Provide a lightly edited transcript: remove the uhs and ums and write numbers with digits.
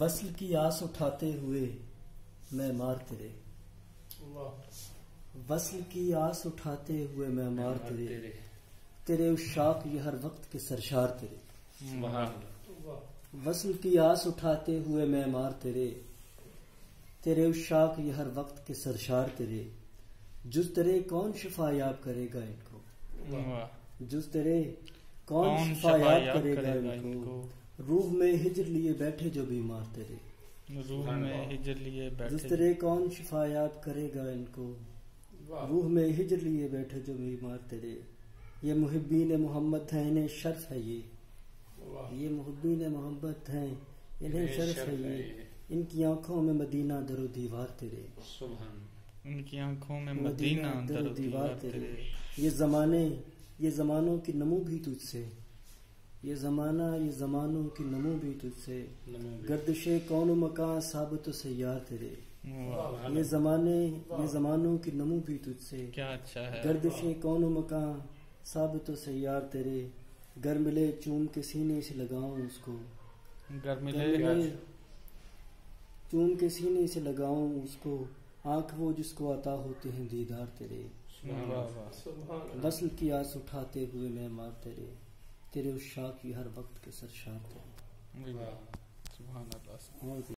وصل کی آس اٹھاتے ہوئے میں مار تیرے، وصل کی آس اٹھاتے ہوئے میں مار تیرے، تیرے عشاق یہ ہر وقت کے سرشار تیرے، وصل کی آس اٹھاتے ہوئے میں مار تیرے، تیرے عشاق یہ ہر وقت کے سرشار تیرے، جز تیرے کون شفا یاب کرے گا ان کو، جز تیرے کون شفا یاب کرے گا ان کو، روح میں ہجر لیے بیٹھے جو بیمار تیرے، روح میں ہجر لیے بیٹھے، جز تیرے کون شفا یاب کرے گا ان کو، روح میں ہجر لیے بیٹھے جو بیمار تیرے، یہ محبین محمد ہیں انہیں شرف ہے، یہ محبین محمد ہیں انہیں شرف ہے، یہ ان کی آنکھوں میں مدینہ در و دیوار تیرے، ان کی آنکھوں میں مدینہ در و دیوار تیرے، یہ زمانے یہ زمانوں کی نمو بھی تجھ سے، یہ زمانہ یہ زمانوں کی نمو بھی تجھ سے، گردش کون و مکان ثابت و سیار تیرے، یہ زمانے یہ زمانوں کی نمو بھی تجھ سے، کیا اچھا ہے، گردش کون و مکان ثابت و سیار تیرے، گر ملے چوم کے سینے سے لگاؤں اس کو، گر ملے چوم کے سینے سے لگاؤں اس کو، آنکھ وہ جس کو عطا ہوتے ہیں دیدار تیرے، وصل کی آس اٹھاتے ہوئے میں مار تیرے، تیرے عشاق کی ہر وقت کے سرشار تیرے، سبحان اللہ۔